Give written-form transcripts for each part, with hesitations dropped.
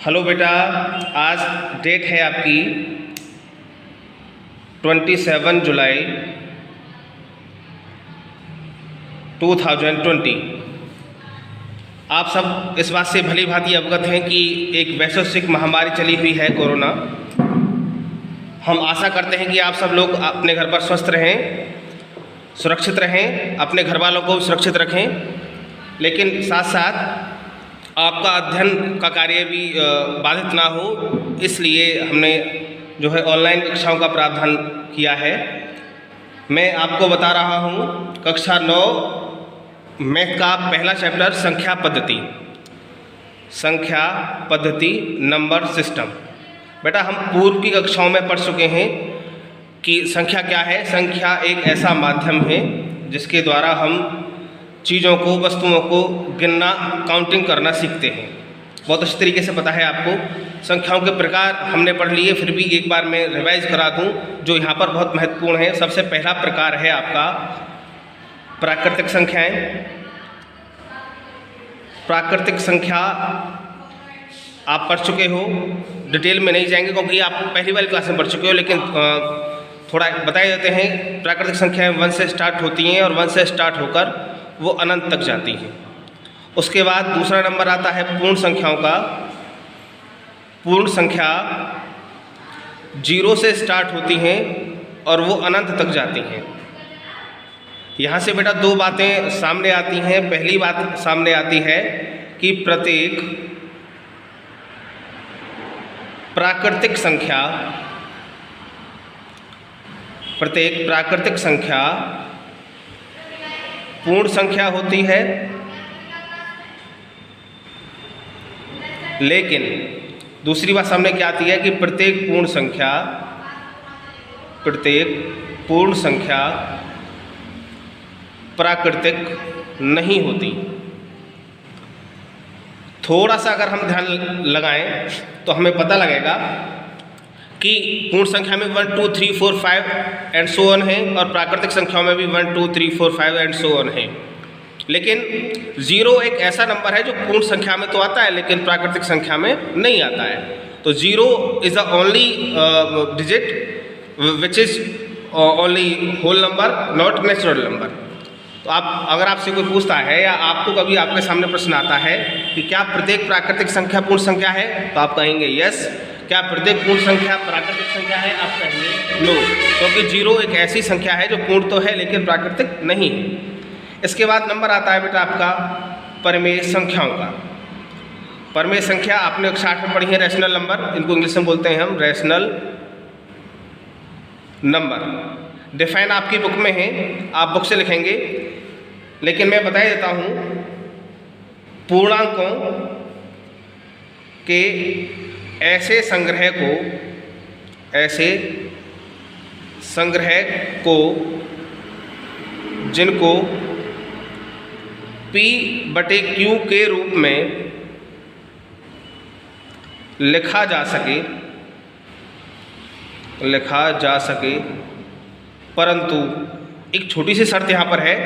Hello बेटा, आज date है आपकी 27 जुलाई 2020। आप सब इस बात से भली भांति अवगत हैं कि एक वैश्विक महामारी चली हुई है कोरोना। हम आशा करते हैं कि आप सब लोग अपने घर पर स्वस्थ रहें, सुरक्षित रहें, अपने घर वालों को सुरक्षित रखें, लेकिन साथ साथ आपका अध्ययन का कार्य भी बाधित ना हो, इसलिए हमने जो है ऑनलाइन कक्षाओं का प्रावधान किया है। मैं आपको बता रहा हूँ कक्षा 9 मैथ का पहला चैप्टर संख्या पद्धति नंबर सिस्टम। बेटा, हम पूर्व की कक्षाओं में पढ़ चुके हैं कि संख्या क्या है। संख्या एक ऐसा माध्यम है जिसके द्वारा हम चीज़ों को, वस्तुओं को गिनना, काउंटिंग करना सीखते हैं। बहुत अच्छी तरीके से पता है आपको। संख्याओं के प्रकार हमने पढ़ लिए, फिर भी एक बार मैं रिवाइज करा दूं जो यहाँ पर बहुत महत्वपूर्ण है। सबसे पहला प्रकार है आपका प्राकृतिक संख्याएं। प्राकृतिक संख्या आप पढ़ चुके हो, डिटेल में नहीं जाएंगे क्योंकि आप पहली वाली क्लास में पढ़ चुके हो, लेकिन थोड़ा बताए जाते हैं। प्राकृतिक संख्याएं 1 से स्टार्ट होती हैं और 1 से स्टार्ट होकर वो अनंत तक जाती हैं। उसके बाद दूसरा नंबर आता है पूर्ण संख्याओं का। पूर्ण संख्या 0 से स्टार्ट होती हैं और वो अनंत तक जाती हैं। यहाँ से बेटा दो बातें सामने आती हैं। पहली बात सामने आती है कि प्रत्येक प्राकृतिक संख्या पूर्ण संख्या होती है, लेकिन दूसरी बात सामने क्या आती है कि प्रत्येक पूर्ण संख्या प्राकृतिक नहीं होती। थोड़ा सा अगर हम ध्यान लगाएं तो हमें पता लगेगा कि पूर्ण संख्या में 1 2 3 4 5 एंड सो ऑन है, और प्राकृतिक संख्याओं में भी 1 2 3 4 5 एंड सो ऑन है। लेकिन 0 एक ऐसा नंबर है जो पूर्ण संख्या में तो आता है लेकिन प्राकृतिक संख्या में नहीं आता है। तो 0 is the only digit which is only whole number, not natural number. तो अगर आपसे कोई पूछता है या आपको कभी आपके सामने प्रश्न आता है कि क्या प्रत्येक प्राकृतिक संख्या पूर्ण संख्या है, तो आप कहेंगे यस। क्या प्रत्येक पूर्ण संख्या प्राकृतिक संख्या है, आप कहेंगे नो, क्योंकि 0 एक ऐसी संख्या है जो पूर्ण तो है लेकिन प्राकृतिक नहीं है। इसके बाद नंबर आता है बेटा आपका परिमेय संख्याओं का। परिमेय संख्या आपने कक्षा 8 में पढ़ी है, रैशनल नंबर, इनको इंग्लिश में बोलते हैं हम रैशनल नंबर। डिफाइन आपकी बुक में है, आप बुक से लिखेंगे, लेकिन मैं बता देता हूँ पूर्णांकों के ऐसे संग्रह को जिनको P/Q के रूप में लिखा जा सके, परंतु एक छोटी सी शर्त यहाँ पर है,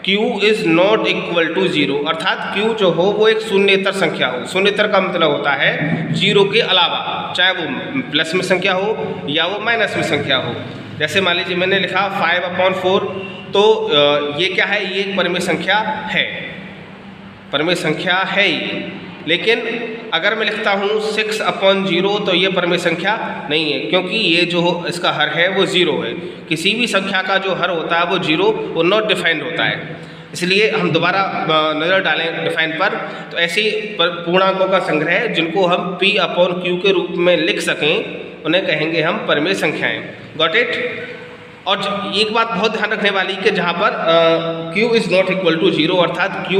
Q is not equal to 0, अर्थात Q जो हो वो एक शून्येतर संख्या हो। शून्येतर का मतलब होता है 0 के अलावा, चाहे वो प्लस में संख्या हो या वो माइनस में संख्या हो। जैसे मान लीजिए मैंने लिखा 5/4, तो ये क्या है, ये एक परिमेय संख्या है, परिमेय संख्या है ही। लेकिन अगर मैं लिखता हूँ 6/0 तो ये परिमेय संख्या नहीं है, क्योंकि ये जो इसका हर है वो 0 है। किसी भी संख्या का जो हर होता है वो 0, वो नॉट डिफाइंड होता है। इसलिए हम दोबारा नज़र डालें डिफाइन पर, तो ऐसी पूर्णांकों का संग्रह जिनको हम P/Q के रूप में लिख सकें उन्हें कहेंगे हम परिमेय संख्याएँ। Got it? और एक बात बहुत ध्यान रखने वाली कि जहाँ पर Q is not equal to 0, अर्थात Q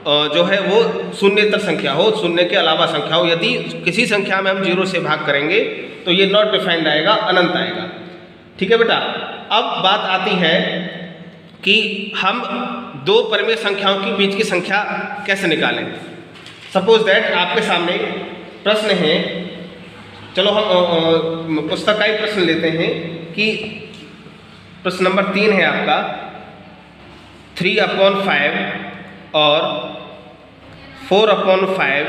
जो है वो शून्येतर संख्या हो, शून्य के अलावा संख्या हो। यदि किसी संख्या में हम 0 से भाग करेंगे तो ये नॉट डिफाइंड आएगा, अनंत आएगा। ठीक है बेटा। अब बात आती है कि हम दो परिमेय संख्याओं के बीच की संख्या कैसे निकालें। सपोज दैट आपके सामने प्रश्न है, चलो हम पुस्तकाई प्रश्न लेते हैं कि प्रश्न नंबर 3 है आपका 3/5 और 4/5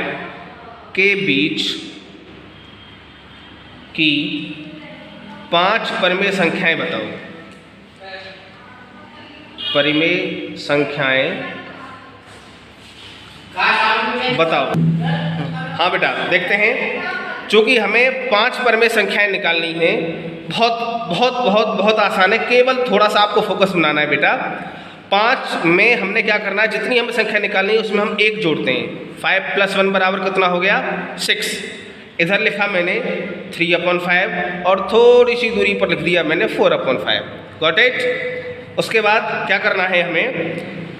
के बीच की 5 परिमेय संख्याएं बताओ। परिमेय संख्याएं बताओ। हाँ बेटा, देखते हैं। चूंकि हमें 5 परिमेय संख्याएं निकालनी है, बहुत बहुत बहुत बहुत आसान है, केवल थोड़ा सा आपको फोकस बनाना है बेटा। 5 में हमने क्या करना है, जितनी हमें संख्या निकालनी है उसमें हम 1 जोड़ते हैं। 5 + 1 बराबर कितना हो गया, 6। इधर लिखा मैंने 3/5 और थोड़ी सी दूरी पर लिख दिया मैंने 4/5। Got it. उसके बाद क्या करना है हमें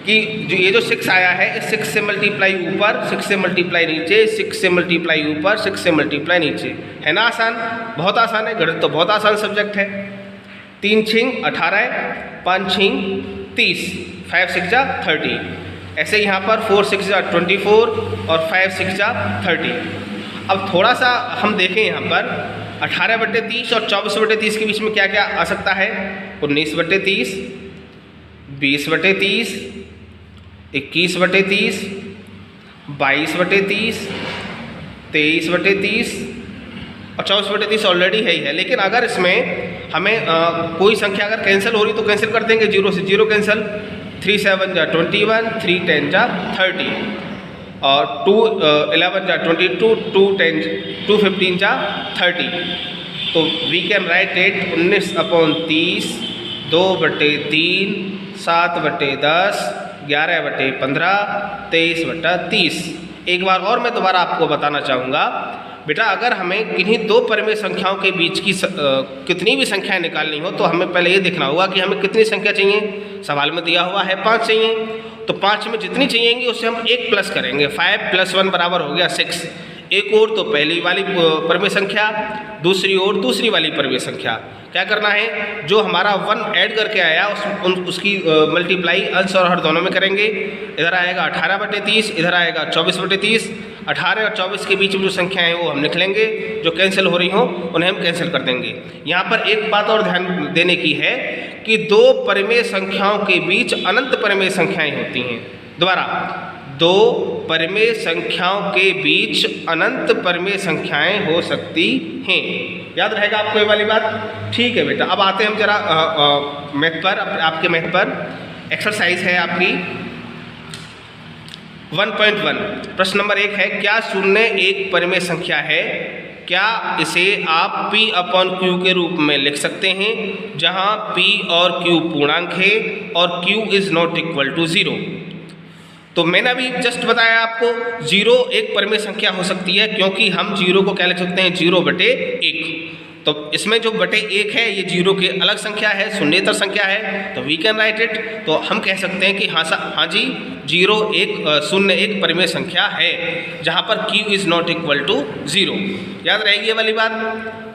कि जो ये जो 6 आया है, इस 6 से मल्टीप्लाई ऊपर, 6 से मल्टीप्लाई नीचे, 6 से मल्टीप्लाई ऊपर, 6 से मल्टीप्लाई नीचे। है ना आसान? बहुत आसान है, गणित तो बहुत आसान सब्जेक्ट है। 3 × 6 = 18, 5 × 6 = 30, 5 × 6 = 30। ऐसे यहाँ पर 4 × 6 = 24 और 5 × 6 = 30। अब थोड़ा सा हम देखें यहाँ पर 18/30 और 24/30 के बीच में क्या क्या आ सकता है। 19/30, 20/30, 21/30, 22/30, 23/30 और 24/30 ऑलरेडी है ही है। लेकिन अगर इसमें हमें कोई संख्या अगर कैंसिल हो रही तो कैंसिल कर देंगे, 0 से 0 कैंसिल। 3 × 7 = 21, 3 × 10 = 30 और 2 × 11 = 22, 2 × 15 = 30। तो वी कैन राइट इट 19/30, 2/3, 7/10, 11/15, 23/30। एक बार और मैं दोबारा आपको बताना चाहूँगा बेटा, अगर हमें किन्हीं 2 परिमेय संख्याओं के बीच की कितनी भी संख्याएं निकालनी हो तो हमें पहले ये देखना होगा कि हमें कितनी संख्या चाहिए। सवाल में दिया हुआ है 5 चाहिए, तो 5 में जितनी चाहिएंगी उससे हम 1 प्लस करेंगे। 5 + 1 बराबर हो गया 6। एक ओर तो पहली वाली परिमेय संख्या, दूसरी ओर दूसरी वाली परिमेय संख्या। क्या करना है, जो हमारा 1 ऐड करके आया उसकी मल्टीप्लाई अंश और हर दोनों में करेंगे। इधर आएगा 18/30, इधर आएगा 24/30। 18 और 24 के बीच में जो संख्याएं हैं वो हम लिख लेंगे, जो कैंसिल हो रही हो उन्हें हम कैंसिल कर देंगे। यहाँ पर एक बात और ध्यान देने की है कि 2 परिमेय संख्याओं के बीच अनंत परिमेय संख्याएं होती हैं। दोबारा, 2 परिमेय संख्याओं के बीच अनंत परिमेय संख्याएं हो सकती हैं। याद रहेगा आपको ये वाली बात? ठीक है बेटा, अब आते हैं हम जरा मैथ पर, आपके मैथ पर। एक्सरसाइज है आपकी 1.1। प्रश्न नंबर 1 है, क्या शून्य एक परिमेय संख्या है? क्या इसे आप P/Q के रूप में लिख सकते हैं, जहां P और Q पूर्णांक है और Q ≠ 0? तो मैंने अभी जस्ट बताया आपको 0 एक परिमेय संख्या हो सकती है, क्योंकि हम 0 को क्या लिख सकते हैं, 0/1। तो इसमें जो बटे 1 है ये 0 की अलग संख्या है, शून्येतर संख्या है, तो वी कैन राइट इट। तो हम कह सकते हैं कि हाँ जी, 0 एक परिमेय संख्या है जहाँ पर Q ≠ 0। याद रहेगी ये वाली बात।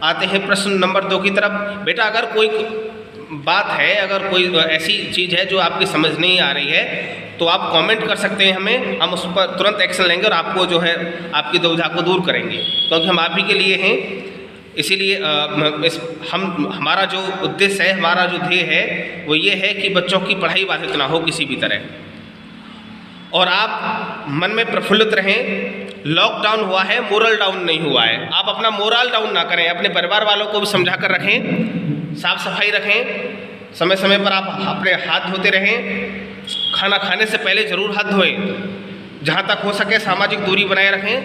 आते हैं प्रश्न नंबर 2 की तरफ। बेटा, अगर कोई बात है, अगर कोई ऐसी चीज़ है जो आपकी समझ नहीं आ रही है तो आप कमेंट कर सकते हैं हमें, हम उस पर तुरंत एक्शन लेंगे और आपको जो है आपकी दुविधा को दूर करेंगे, क्योंकि हम आप ही के लिए हैं। इसीलिए हमारा जो उद्देश्य है, हमारा जो ध्येय है वो ये है कि बच्चों की पढ़ाई बाधित ना हो किसी भी तरह, और आप मन में प्रफुल्लित रहें। लॉकडाउन हुआ है, मोरल डाउन नहीं हुआ है। आप अपना मोरल डाउन ना करें, अपने परिवार वालों को भी समझा कर रखें, साफ सफाई रखें, समय समय पर आप अपने हाथ धोते रहें, खाना खाने से पहले ज़रूर हाथ धोएं, जहाँ तक हो सके सामाजिक दूरी बनाए रखें,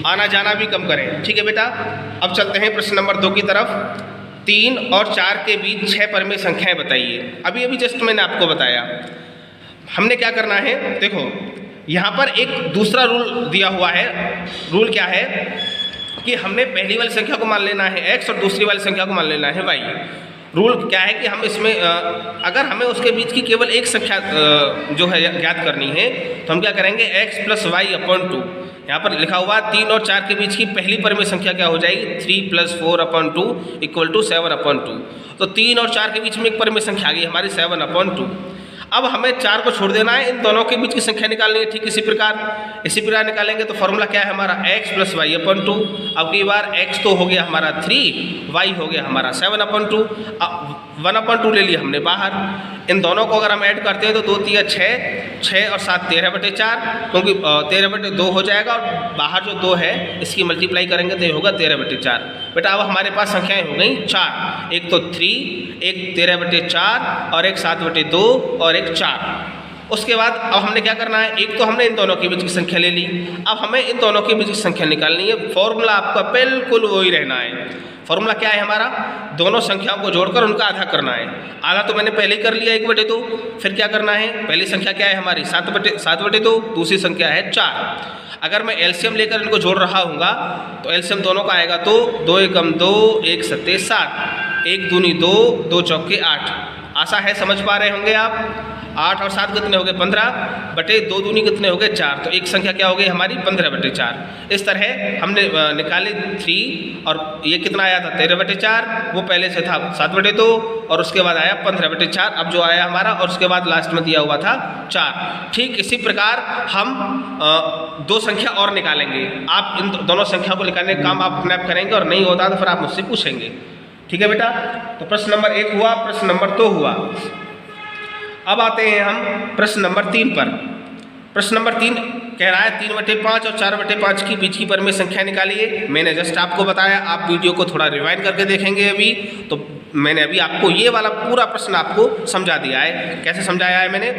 आना जाना भी कम करें। ठीक है बेटा, अब चलते हैं प्रश्न नंबर 2 की तरफ। 3 और 4 के बीच 6 परिमेय संख्याएं बताइए। अभी जस्ट मैंने आपको बताया। हमने क्या करना है, देखो यहाँ पर एक दूसरा रूल दिया हुआ है। रूल क्या है कि हमने पहली वाली संख्या को मान लेना है x और दूसरी वाली संख्या को मान लेना है y। रूल क्या है कि हम इसमें अगर हमें उसके बीच की केवल एक संख्या जो है ज्ञात करनी है तो हम क्या करेंगे, x + y/2। यहाँ पर लिखा हुआ 3 और 4 के बीच की पहली परिमेय संख्या क्या हो जाएगी, 3 + 4/2 = 7/2। तो 3 और 4 के बीच में एक परिमेय संख्या आ गई हमारी 7/2। अब हमें 4 को छोड़ देना है, इन दोनों के बीच की संख्या निकालनी है। ठीक इसी प्रकार निकालेंगे तो फॉर्मूला क्या है हमारा, x + y/2। अब की बार x तो हो गया हमारा 3, y हो गया हमारा 7/2। 1/2 ले लिया हमने बाहर। इन दोनों को अगर हम ऐड करते हैं तो 2 3 6, 6 और 7 13/4, क्योंकि 13/2 हो जाएगा और बाहर जो 2 है इसकी मल्टीप्लाई करेंगे तो ये होगा 13/4। बेटा अब हमारे पास संख्याएं हो गई 4, एक तो 3, एक 13/4 और एक 7/2 और एक 4। उसके बाद अब हमने क्या करना है, एक तो हमने इन दोनों के बीच की संख्या ले ली, अब हमें इन दोनों के बीच की संख्या निकालनी है। फॉर्मूला आपका बिल्कुल वही रहना है। फॉर्मूला क्या है हमारा, दोनों संख्याओं को जोड़कर उनका आधा करना है। आधा तो मैंने पहले ही कर लिया 1/2। फिर क्या करना है, पहली संख्या क्या है हमारी 7/2, दूसरी संख्या है 4। अगर मैं एलसीएम लेकर इनको जोड़ रहा हूँगा तो एलसीएम दोनों का आएगा तो 2 एकम 2, 1 सत्ते 7, 1 दूनी 2, 2 चौके 8। आशा है, समझ पा रहे होंगे आप। 8 और 7 कितने हो गए 15/2 दूनी कितने हो गए 4, तो एक संख्या क्या हो गई हमारी 15/4। इस तरह हमने निकाले 3 और ये कितना आया था 13/4, वो पहले से था 7/2 और उसके बाद आया 15/4, अब जो आया हमारा, और उसके बाद लास्ट में दिया हुआ था 4। ठीक इसी प्रकार हम 2 संख्या और निकालेंगे। आप इन दोनों संख्या को निकालने का काम आप अपने आप करेंगे और नहीं होता तो फिर आप मुझसे पूछेंगे। ठीक है बेटा, तो प्रश्न नंबर 1 हुआ, प्रश्न नंबर 2 हुआ। अब आते हैं हम प्रश्न नंबर 3 पर। प्रश्न नंबर 3 कह रहा है 3/5 और 4/5 की बीच की परिमेय संख्या निकालिए। मैंने जस्ट आपको बताया, आप वीडियो को थोड़ा रिवाइंड करके देखेंगे अभी, तो मैंने अभी आपको ये वाला पूरा प्रश्न आपको समझा दिया है। कैसे समझाया है मैंने,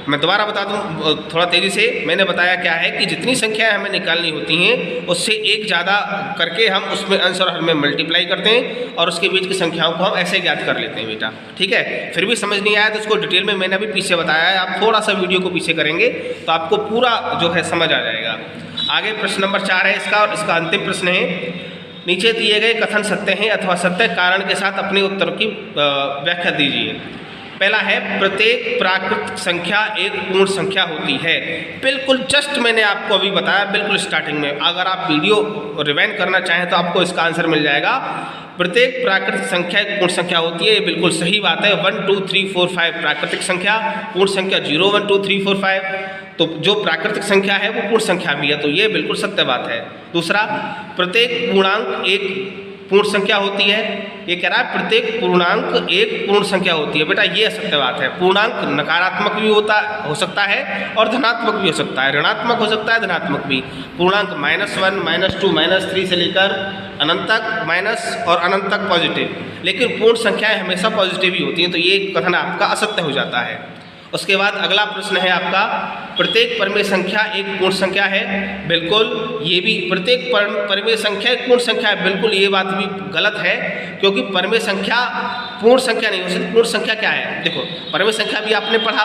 मैं दोबारा बता दूं थोड़ा तेज़ी से। मैंने बताया क्या है कि जितनी संख्याएं हमें निकालनी होती हैं उससे एक ज़्यादा करके हम उसमें अंश और हर में मल्टीप्लाई करते हैं और उसके बीच की संख्याओं को हम ऐसे ज्ञात कर लेते हैं बेटा। ठीक है, फिर भी समझ नहीं आया तो उसको डिटेल में मैंने अभी पीछे बताया है। आप थोड़ा सा वीडियो को पीछे करेंगे तो आपको पूरा जो है समझ आ जाएगा। आगे प्रश्न नंबर 4 है इसका, और इसका अंतिम प्रश्न है, नीचे दिए गए कथन सत्य हैं अथवा सत्य कारण के साथ अपने उत्तर की व्याख्या दीजिए। पहला है, प्रत्येक प्राकृतिक संख्या एक पूर्ण संख्या होती है। बिल्कुल जस्ट मैंने आपको अभी बताया बिल्कुल स्टार्टिंग में। अगर आप वीडियो रिवाइंड करना चाहें तो आपको इसका आंसर मिल जाएगा। प्रत्येक प्राकृतिक संख्या एक पूर्ण संख्या होती है, ये बिल्कुल सही बात है। 1 2 3 4 5 प्राकृतिक संख्या, पूर्ण संख्या 0 1 2 3 4 5, तो जो प्राकृतिक संख्या है वो पूर्ण संख्या भी है, तो ये बिल्कुल सत्य बात है। दूसरा, प्रत्येक पूर्णांक एक पूर्ण संख्या होती है। ये कह रहा है प्रत्येक पूर्णांक एक पूर्ण संख्या होती है। बेटा ये सत्य बात है। पूर्णांक नकारात्मक भी हो सकता है और धनात्मक भी हो सकता है, ऋणात्मक हो सकता है, धनात्मक भी। पूर्णांक -1 -2 -3 से लेकर अनंत तक माइनस और अनंत तक पॉजिटिव, लेकिन पूर्ण संख्याएं हमेशा पॉजिटिव ही होती हैं, तो ये कथन आपका असत्य हो जाता है। उसके बाद अगला प्रश्न है आपका, प्रत्येक परिमेय संख्या एक पूर्ण संख्या है। बिल्कुल, ये भी प्रत्येक परिमेय संख्या एक पूर्ण संख्या है, बिल्कुल ये बात भी गलत है, क्योंकि परिमेय संख्या पूर्ण संख्या नहीं हो सकती। पूर्ण संख्या क्या है, देखो परिमेय संख्या भी आपने पढ़ा,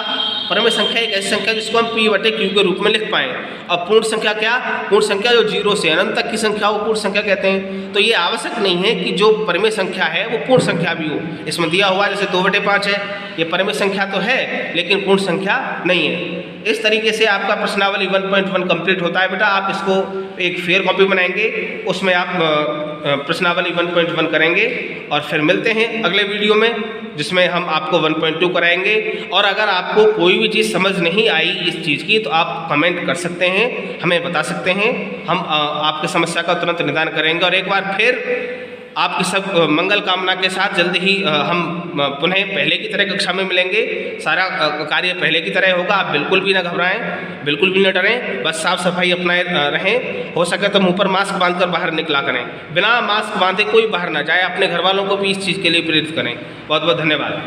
परिमेय संख्या एक ऐसी संख्या जिसको हम P/Q के रूप में लिख पाएँ। अब पूर्ण संख्या क्या, पूर्ण संख्या जो 0 से अनंत तक की संख्या वो पूर्ण संख्या कहते हैं। तो ये आवश्यक नहीं है कि जो परिमेय संख्या है वो पूर्ण संख्या भी हो। इसमें दिया हुआ जैसे 2/5 है, ये परिमेय संख्या तो है लेकिन पूर्ण संख्या नहीं है। इस तरीके से आपका प्रश्नावली 1.1 कंप्लीट होता है। बेटा आप इसको एक फेयर कॉपी बनाएंगे, उसमें आप प्रश्नावली 1.1 करेंगे और फिर मिलते हैं अगले वीडियो में जिसमें हम आपको 1.2 कराएंगे। और अगर आपको कोई भी चीज़ समझ नहीं आई इस चीज़ की तो आप कमेंट कर सकते हैं, हमें बता सकते हैं, हम आपकी समस्या का तुरंत निदान करेंगे। और एक बार फिर आपकी सब मंगल कामना के साथ जल्दी ही हम पुनः पहले की तरह कक्षा में मिलेंगे। सारा कार्य पहले की तरह होगा, आप बिल्कुल भी ना घबराएं, बिल्कुल भी ना डरें, बस साफ सफाई अपनाए रहें। हो सके तो मुंह पर मास्क बांधकर बाहर निकला करें, बिना मास्क बांधे कोई बाहर ना जाए। अपने घर वालों को भी इस चीज़ के लिए प्रेरित करें। बहुत बहुत धन्यवाद।